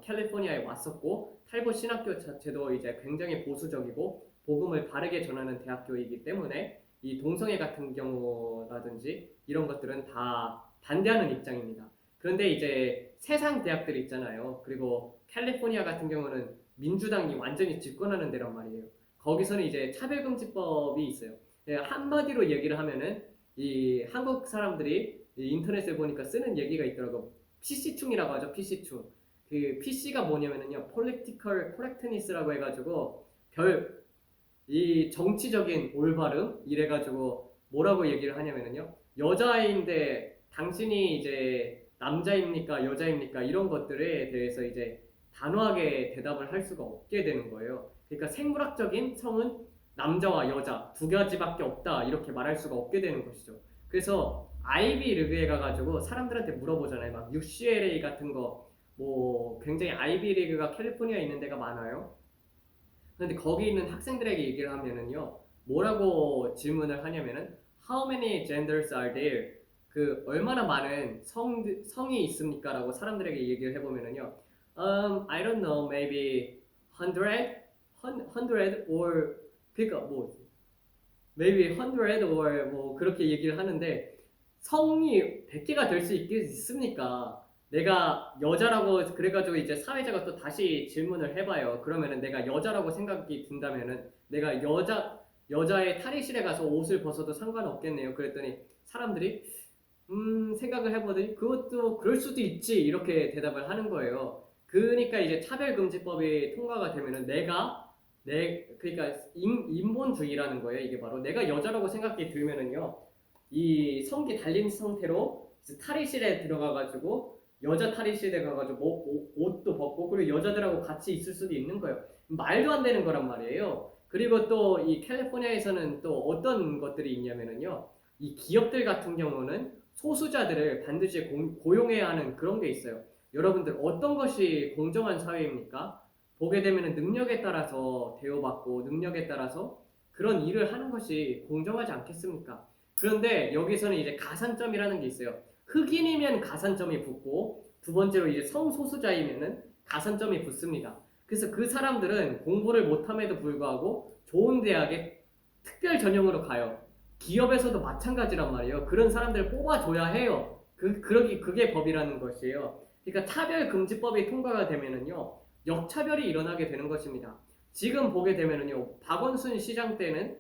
캘리포니아에 왔었고 탈봇 신학교 자체도 이제 굉장히 보수적이고 복음을 바르게 전하는 대학교이기 때문에 이 동성애 같은 경우라든지 이런 것들은 다 반대하는 입장입니다. 그런데 이제 세상 대학들 있잖아요. 그리고 캘리포니아 같은 경우는 민주당이 완전히 집권하는 데란 말이에요. 거기서는 이제 차별금지법이 있어요. 한마디로 얘기를 하면은 이 한국 사람들이 이 인터넷에 보니까 쓰는 얘기가 있더라고. PC충이라고 하죠. PC충. 그 PC가 뭐냐면은요, political correctness라고 해가지고 이 정치적인 올바름 이래가지고 뭐라고 얘기를 하냐면은요, 여자인데 당신이 이제 남자입니까 여자입니까 이런 것들에 대해서 이제 단호하게 대답을 할 수가 없게 되는 거예요. 그러니까 생물학적인 성은 남자와 여자 두 가지밖에 없다 이렇게 말할 수가 없게 되는 것이죠. 그래서 아이비 리그에 가가지고 사람들한테 물어보잖아요. 막 UCLA 같은 거 뭐 굉장히 아이비 리그가 캘리포니아에 있는 데가 많아요. 근데 거기 있는 학생들에게 얘기를 하면은요, 뭐라고 질문을 하냐면은 How many genders are there? 그 얼마나 많은 성이 있습니까라고 사람들에게 얘기를 해보면은요, I don't know, maybe 100 or 그러니까 뭐 maybe 100 or 뭐 그렇게 얘기를 하는데 성이 100개가 될 수 있습니까? 내가 여자라고 그래가지고 이제 사회자가 또 다시 질문을 해봐요. 그러면은 내가 여자라고 생각이 든다면은 내가 여자의 탈의실에 가서 옷을 벗어도 상관없겠네요. 그랬더니 사람들이 생각을 해보더니 그것도 그럴 수도 있지 이렇게 대답을 하는 거예요. 그러니까 이제 차별금지법이 통과가 되면은 그러니까 인본주의라는 거예요. 이게 바로 내가 여자라고 생각이 들면은요, 이 성기 달린 상태로 탈의실에 들어가가지고 여자 탈의실에 가가지고 뭐 옷도 벗고 그리고 여자들하고 같이 있을 수도 있는 거예요. 말도 안 되는 거란 말이에요. 그리고 또 이 캘리포니아에서는 또 어떤 것들이 있냐면은요, 이 기업들 같은 경우는 소수자들을 반드시 고용해야 하는 그런 게 있어요. 여러분들 어떤 것이 공정한 사회입니까? 보게 되면 능력에 따라서 대우받고 능력에 따라서 그런 일을 하는 것이 공정하지 않겠습니까? 그런데 여기서는 이제 가산점이라는 게 있어요. 흑인이면 가산점이 붙고 두 번째로 이제 성소수자이면은 가산점이 붙습니다. 그래서 그 사람들은 공부를 못함에도 불구하고 좋은 대학에 특별 전형으로 가요. 기업에서도 마찬가지란 말이에요. 그런 사람들을 뽑아줘야 해요. 그게 법이라는 것이에요. 그러니까 차별금지법이 통과가 되면은요, 역차별이 일어나게 되는 것입니다. 지금 보게 되면은요, 박원순 시장 때는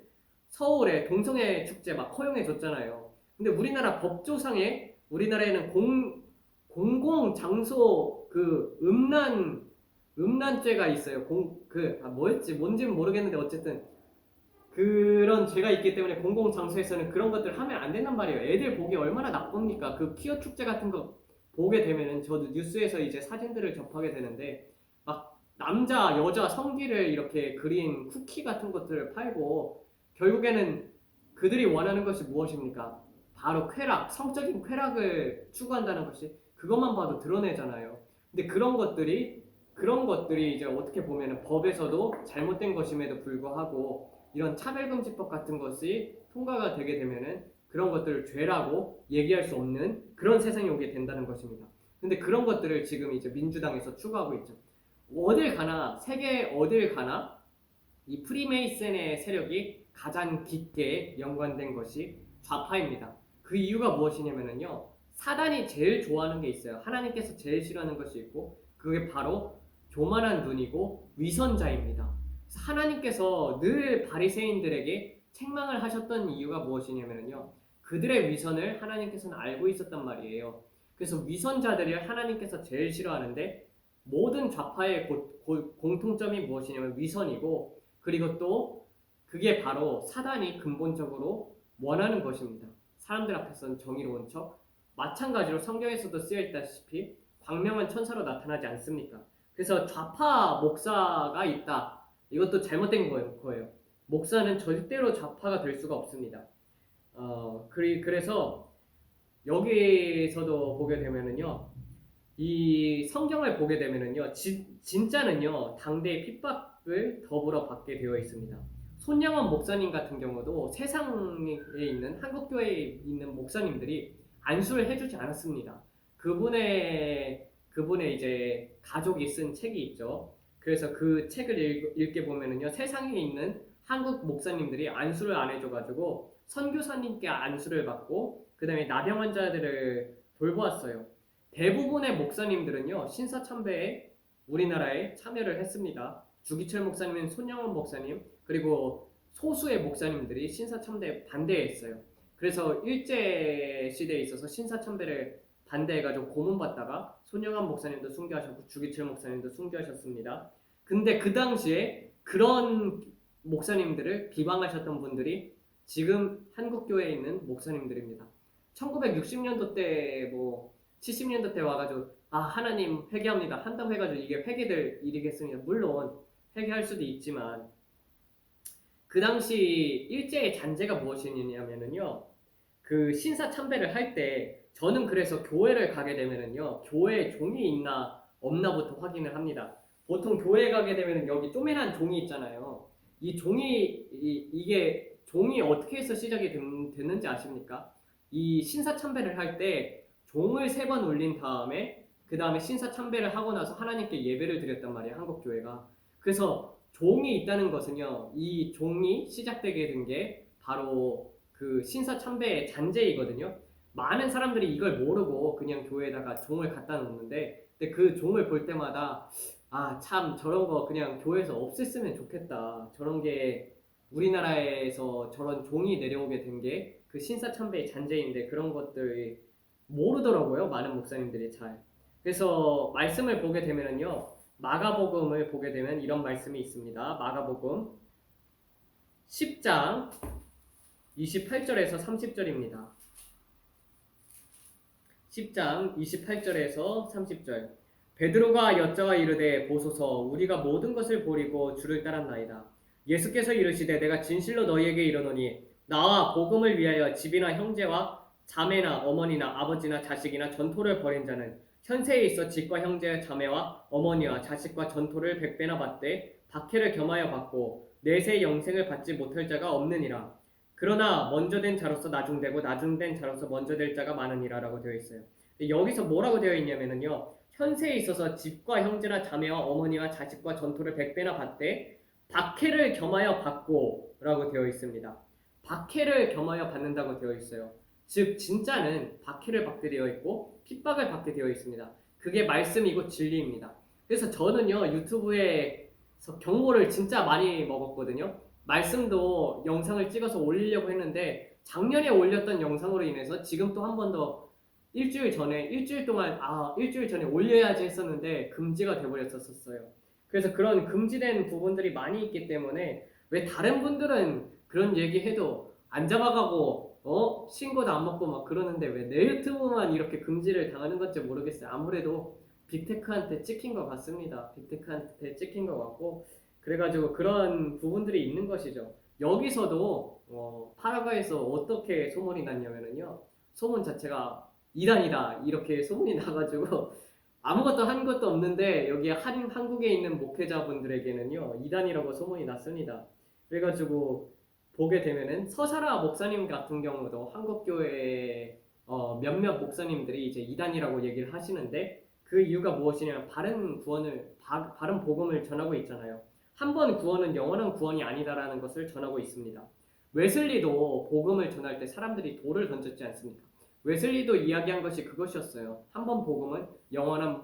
서울에 동성애 축제 막 허용해 줬잖아요. 근데 우리나라 법조상에 우리나라에는 공공 장소 그 음란죄가 있어요. 뭐였지? 뭔지는 모르겠는데 어쨌든 그런 죄가 있기 때문에 공공 장소에서는 그런 것들 하면 안 된단 말이에요. 애들 보기 얼마나 나쁩니까? 그 퀴어 축제 같은 거 보게 되면은 저도 뉴스에서 이제 사진들을 접하게 되는데 막 남자, 여자 성기를 이렇게 그린 쿠키 같은 것들을 팔고 결국에는 그들이 원하는 것이 무엇입니까? 바로 성적인 쾌락을 추구한다는 것이 그것만 봐도 드러내잖아요. 근데 그런 것들이 이제 어떻게 보면은 법에서도 잘못된 것임에도 불구하고 이런 차별금지법 같은 것이 통과가 되게 되면은 그런 것들을 죄라고 얘기할 수 없는 그런 세상이 오게 된다는 것입니다. 근데 그런 것들을 지금 이제 민주당에서 추구하고 있죠. 어딜 가나 세계 어딜 가나 이 프리메이슨의 세력이 가장 깊게 연관된 것이 좌파입니다. 그 이유가 무엇이냐면요, 사단이 제일 좋아하는 게 있어요. 하나님께서 제일 싫어하는 것이 있고 그게 바로 교만한 눈이고 위선자입니다. 하나님께서 늘 바리새인들에게 책망을 하셨던 이유가 무엇이냐면요, 그들의 위선을 하나님께서는 알고 있었단 말이에요. 그래서 위선자들을 하나님께서 제일 싫어하는데 모든 좌파의 공통점이 무엇이냐면 위선이고, 그리고 또 그게 바로 사단이 근본적으로 원하는 것입니다. 사람들 앞에서는 정의로운 척, 마찬가지로 성경에서도 쓰여 있다시피 광명한 천사로 나타나지 않습니까? 그래서 좌파 목사가 있다. 이것도 잘못된 거예요. 목사는 절대로 좌파가 될 수가 없습니다. 그래서 여기서도 보게 되면은요, 이 성경을 보게 되면은요, 진짜는요, 당대의 핍박을 더불어 받게 되어 있습니다. 손양원 목사님 같은 경우도 세상에 있는 한국교회에 있는 목사님들이 안수를 해주지 않았습니다. 그분의 이제 가족이 쓴 책이 있죠. 그래서 그 책을 읽게 보면은요, 세상에 있는 한국 목사님들이 안수를 안 해줘가지고 선교사님께 안수를 받고 그 다음에 나병 환자들을 돌보았어요. 대부분의 목사님들은요, 신사참배에 우리나라에 참여를 했습니다. 주기철 목사님은 손영원 목사님, 그리고 소수의 목사님들이 신사참배에 반대했어요. 그래서 일제 시대에 있어서 신사참배를 반대해가지고 고문받다가 손영환 목사님도 순교하셨고 주기철 목사님도 순교하셨습니다. 근데 그 당시에 그런 목사님들을 비방하셨던 분들이 지금 한국교회에 있는 목사님들입니다. 1960년도 때 뭐 70년도 때 와가지고 하나님 회개합니다 한다고 해가지고 이게 회개될 일이겠습니까? 물론 회개할 수도 있지만 그 당시 일제의 잔재가 무엇이냐면요, 그 신사참배를 할 때 저는 그래서 교회를 가게 되면은요, 교회에 종이 있나 없나부터 확인을 합니다. 보통 교회 가게 되면은 여기 쪼매난 종이 있잖아요. 이 종이 이게 종이 어떻게 해서 시작이 됐는지 아십니까? 이 신사참배를 할 때 종을 3번 울린 다음에 그 다음에 신사참배를 하고 나서 하나님께 예배를 드렸단 말이에요, 한국 교회가. 그래서 종이 있다는 것은요, 이 종이 시작되게 된 게 바로 그 신사참배의 잔재이거든요. 많은 사람들이 이걸 모르고 그냥 교회에다가 종을 갖다 놓는데, 근데 그 종을 볼 때마다 참 저런 거 그냥 교회에서 없앴으면 좋겠다. 저런 게 우리나라에서 저런 종이 내려오게 된 게 그 신사참배의 잔재인데 그런 것들이 모르더라고요. 많은 목사님들이 잘. 그래서 말씀을 보게 되면은요, 마가복음을 보게 되면 이런 말씀이 있습니다. 마가복음 10장 28절에서 30절입니다. 10장 28절에서 30절. 베드로가 여짜와 이르되 보소서 우리가 모든 것을 버리고 주를 따랐나이다. 예수께서 이르시되 내가 진실로 너희에게 이르노니 나와 복음을 위하여 집이나 형제와 자매나 어머니나 아버지나 자식이나 전토를 벌인 자는 현세에 있어 집과 형제 자매와 어머니와 자식과 전토를 100배나 받되 박해를 겸하여 받고 내세 영생을 받지 못할 자가 없느니라. 그러나 먼저 된 자로서 나중되고 나중된 자로서 먼저 될 자가 많으니라 라고 되어 있어요. 여기서 뭐라고 되어 있냐면요, 현세에 있어서 집과 형제나 자매와 어머니와 자식과 전토를 100배나 받되 박해를 겸하여 받고 라고 되어 있습니다. 박해를 겸하여 받는다고 되어 있어요. 즉 진짜는 박해를 받게 되어 있고 핍박을 받게 되어 있습니다. 그게 말씀이고 진리입니다. 그래서 저는요, 유튜브에서 경고를 진짜 많이 먹었거든요. 말씀도 영상을 찍어서 올리려고 했는데 작년에 올렸던 영상으로 인해서 지금 또 한 번 더 일주일 동안 일주일 전에 올려야지 했었는데 금지가 돼버렸었어요. 그래서 그런 금지된 부분들이 많이 있기 때문에 왜 다른 분들은 그런 얘기해도 안 잡아가고 신고도 안 먹고 막 그러는데 왜 내 유튜브만 이렇게 금지를 당하는 건지 모르겠어요. 아무래도 빅테크한테 찍힌 것 같습니다. 빅테크한테 찍힌 것 같고, 그래가지고 그런 부분들이 있는 것이죠. 여기서도 파라과에서 어떻게 소문이 났냐면요, 소문 자체가 이단이다 이렇게 소문이 나가지고 아무것도 한 것도 없는데 여기 한국에 있는 목회자분들에게는요 이단이라고 소문이 났습니다. 그래가지고 보게 되면은 서사라 목사님 같은 경우도 한국교회 몇몇 목사님들이 이제 이단이라고 얘기를 하시는데, 그 이유가 무엇이냐면 바른 복음을 전하고 있잖아요. 한 번 구원은 영원한 구원이 아니다라는 것을 전하고 있습니다. 웨슬리도 복음을 전할 때 사람들이 돌을 던졌지 않습니까? 웨슬리도 이야기한 것이 그것이었어요. 한 번 구원은 영원한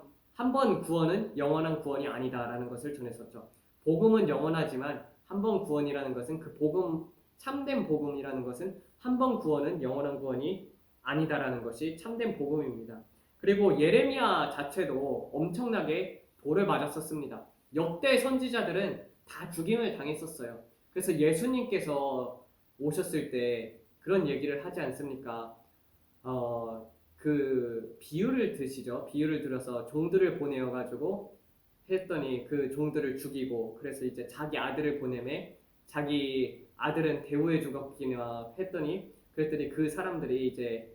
구원이 아니다라는 것을 전했었죠. 복음은 영원하지만 한 번 구원이라는 것은 그 복음, 참된 복음이라는 것은 한 번 구원은 영원한 구원이 아니다라는 것이 참된 복음입니다. 그리고 예레미야 자체도 엄청나게 돌을 맞았었습니다. 역대 선지자들은 다 죽임을 당했었어요. 그래서 예수님께서 오셨을 때 그런 얘기를 하지 않습니까? 그 비유를 드시죠. 비유를 들어서 종들을 보내어 가지고 했더니 그 종들을 죽이고, 그래서 이제 자기 아들을 보내매 자기 아들은 대우해 주었기나 했더니, 그랬더니 그 사람들이 이제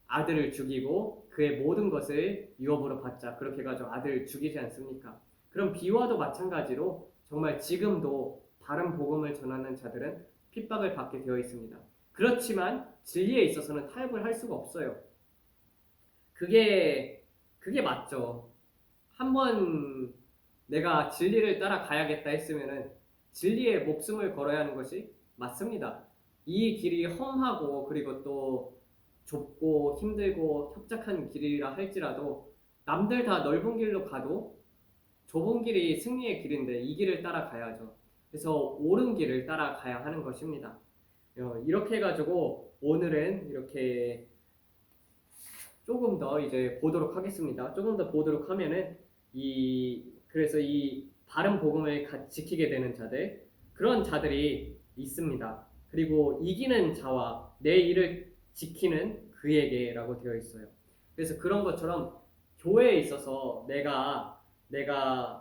아들을 죽이고 그의 모든 것을 유업으로 받자, 그렇게 해가지고 아들을 죽이지 않습니까? 그럼 비유와도 마찬가지로 정말 지금도 바른 복음을 전하는 자들은 핍박을 받게 되어 있습니다. 그렇지만 진리에 있어서는 타협을 할 수가 없어요. 그게 맞죠. 한번 내가 진리를 따라가야겠다 했으면은 진리에 목숨을 걸어야 하는 것이 맞습니다. 이 길이 험하고 그리고 또 좁고 힘들고 협착한 길이라 할지라도 남들 다 넓은 길로 가도 좁은 길이 승리의 길인데 이 길을 따라가야죠. 그래서 옳은 길을 따라가야 하는 것입니다. 이렇게 해가지고 오늘은 이렇게 조금 더 이제 보도록 하겠습니다. 조금 더 보도록 하면은 그래서 이 바른 복음을 지키게 되는 자들, 그런 자들이 있습니다. 그리고 이기는 자와 내 일을 지키는 그에게라고 되어 있어요. 그래서 그런 것처럼 교회에 있어서 내가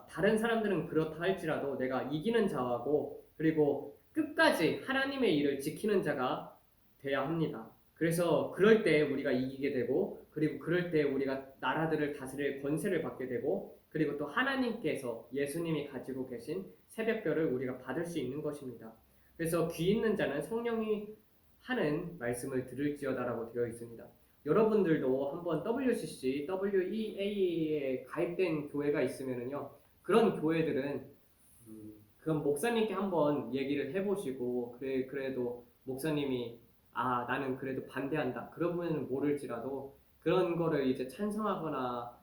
다른 사람들은 그렇다 할지라도 내가 이기는 자하고 그리고 끝까지 하나님의 일을 지키는 자가 돼야 합니다. 그래서 그럴 때 우리가 이기게 되고 그리고 그럴 때 우리가 나라들을 다스릴 권세를 받게 되고 그리고 또 하나님께서 예수님이 가지고 계신 새벽별을 우리가 받을 수 있는 것입니다. 그래서 귀 있는 자는 성령이 하는 말씀을 들을지어다라고 되어 있습니다. 여러분들도 한번 WCC, WEA에 가입된 교회가 있으면요, 그런 교회들은 그럼 목사님께 한번 얘기를 해보시고 그래도 목사님이 나는 그래도 반대한다 그러면 모를지라도 그런 거를 이제 찬성하거나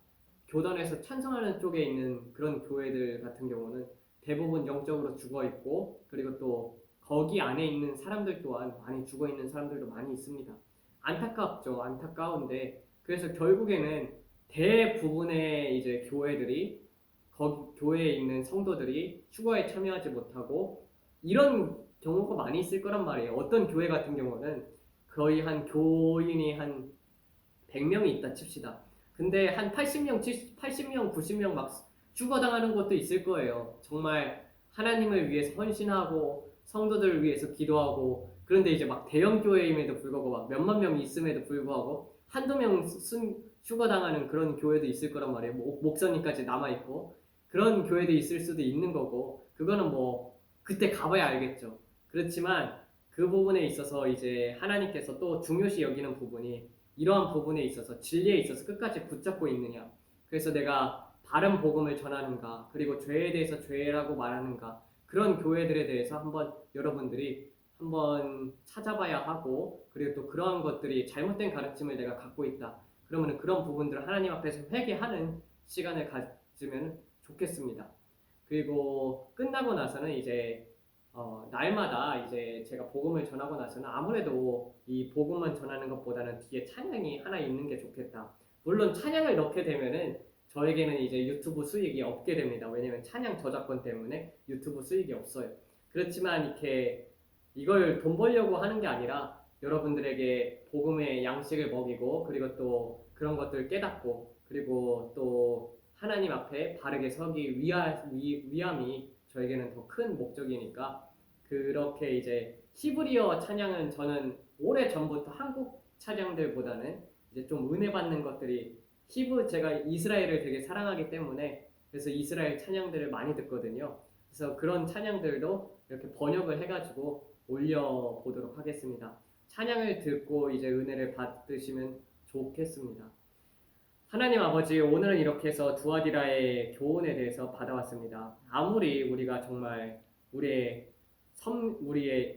교단에서 찬성하는 쪽에 있는 그런 교회들 같은 경우는 대부분 영적으로 죽어 있고 그리고 또 거기 안에 있는 사람들 또한 많이 죽어 있는 사람들도 많이 있습니다. 안타깝죠. 안타까운데 그래서 결국에는 대부분의 이제 교회들이 교회에 있는 성도들이 휴거에 참여하지 못하고 이런 경우가 많이 있을 거란 말이에요. 어떤 교회 같은 경우는 거의 한 교인이 한 100명이 있다 칩시다. 근데 한 80명, 80명, 90명 막 휴거당하는 것도 있을 거예요. 정말 하나님을 위해서 헌신하고 성도들을 위해서 기도하고 그런데 이제 막 대형 교회임에도 불구하고 막 몇만 명이 있음에도 불구하고 한두 명 휴거당하는 그런 교회도 있을 거란 말이에요. 목사님까지 남아있고 그런 교회도 있을 수도 있는 거고 그거는 뭐 그때 가봐야 알겠죠. 그렇지만 그 부분에 있어서 이제 하나님께서 또 중요시 여기는 부분이 이러한 부분에 있어서 진리에 있어서 끝까지 붙잡고 있느냐. 그래서 내가 바른 복음을 전하는가 그리고 죄에 대해서 죄라고 말하는가 그런 교회들에 대해서 한번 여러분들이 한번 찾아봐야 하고 그리고 또 그러한 것들이 잘못된 가르침을 내가 갖고 있다. 그러면 그런 부분들을 하나님 앞에서 회개하는 시간을 가지면 좋겠습니다. 그리고 끝나고 나서는 이제 날마다 이제 제가 복음을 전하고 나서는 아무래도 이 복음만 전하는 것보다는 뒤에 찬양이 하나 있는 게 좋겠다. 물론 찬양을 넣게 되면은 저에게는 이제 유튜브 수익이 없게 됩니다. 왜냐면 찬양 저작권 때문에 유튜브 수익이 없어요. 그렇지만 이렇게 이걸 돈 벌려고 하는 게 아니라 여러분들에게 복음의 양식을 먹이고 그리고 또 그런 것들을 깨닫고 그리고 또 하나님 앞에 바르게 서기 위함이 저에게는 더 큰 목적이니까 그렇게 이제 히브리어 찬양은 저는 오래 전부터 한국 찬양들보다는 이제 좀 은혜 받는 것들이 제가 이스라엘을 되게 사랑하기 때문에 그래서 이스라엘 찬양들을 많이 듣거든요. 그래서 그런 찬양들도 이렇게 번역을 해가지고 올려보도록 하겠습니다. 찬양을 듣고 이제 은혜를 받으시면 좋겠습니다. 하나님 아버지, 오늘은 이렇게 해서 두아디라의 교훈에 대해서 받아왔습니다. 아무리 우리가 정말 우리의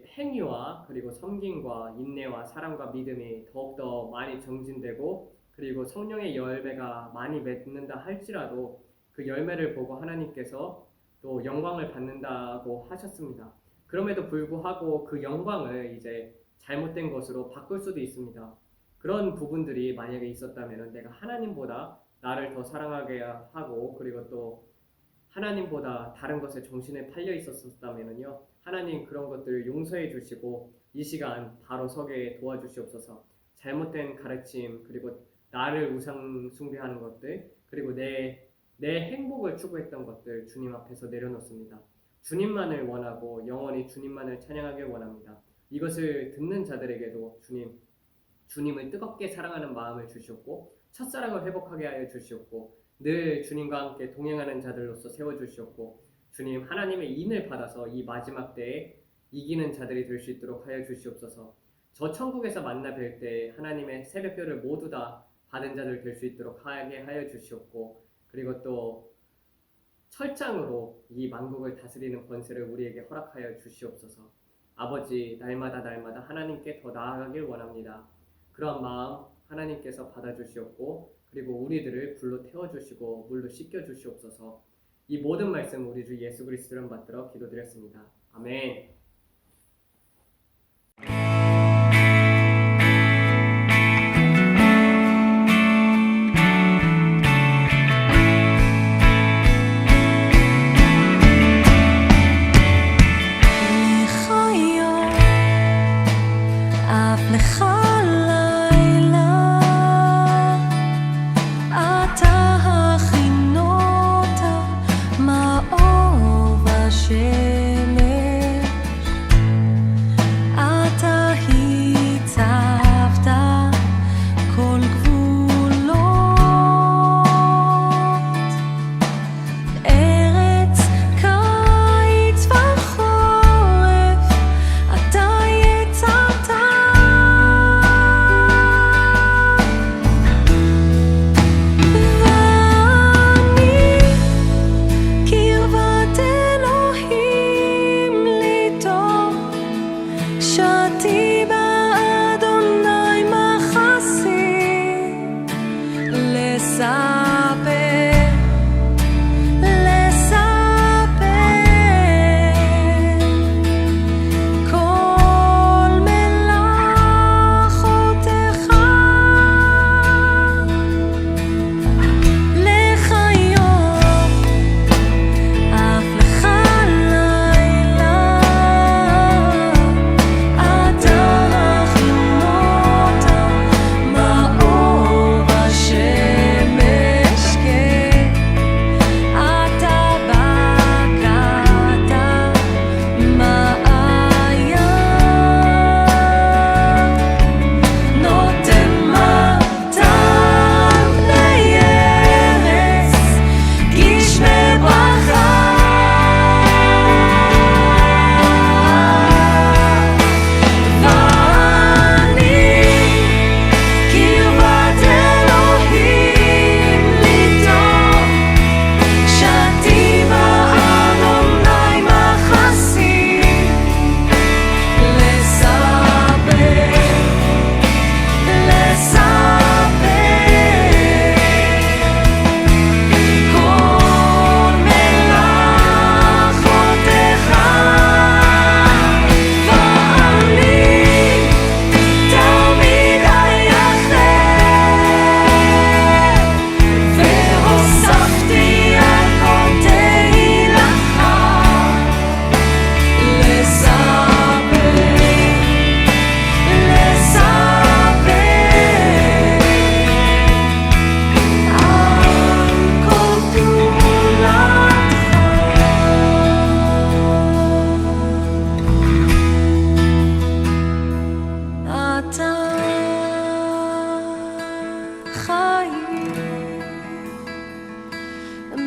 행위와 그리고 섬김과 인내와 사랑과 믿음이 더욱더 많이 정진되고 그리고 성령의 열매가 많이 맺는다 할지라도 그 열매를 보고 하나님께서 또 영광을 받는다고 하셨습니다. 그럼에도 불구하고 그 영광을 이제 잘못된 것으로 바꿀 수도 있습니다. 그런 부분들이 만약에 있었다면 내가 하나님보다 나를 더 사랑하게 하고 그리고 또 하나님보다 다른 것에 정신에 팔려 있었다면요 하나님 그런 것들을 용서해 주시고 이 시간 바로 서게 도와주시옵소서. 잘못된 가르침 그리고 나를 우상 숭배하는 것들 그리고 내 행복을 추구했던 것들 주님 앞에서 내려놓습니다. 주님만을 원하고 영원히 주님만을 찬양하길 원합니다. 이것을 듣는 자들에게도 주님을 뜨겁게 사랑하는 마음을 주시옵고 첫사랑을 회복하게 하여 주시옵고 늘 주님과 함께 동행하는 자들로서 세워주시옵고 주님 하나님의 인을 받아서 이 마지막 때에 이기는 자들이 될 수 있도록 하여 주시옵소서. 저 천국에서 만나 뵐 때 하나님의 새벽별을 모두 다 받은 자들 될 수 있도록 하게 하여 주시옵고 그리고 또 철장으로 이 만국을 다스리는 권세를 우리에게 허락하여 주시옵소서. 아버지 날마다 하나님께 더 나아가길 원합니다. 그런 마음 하나님께서 받아주시옵고 그리고 우리들을 불로 태워주시고 물로 씻겨주시옵소서. 이 모든 말씀 우리 주 예수 그리스도를 받들어 기도드렸습니다. 아멘.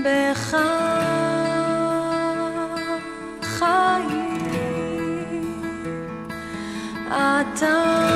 בך חיים, אתה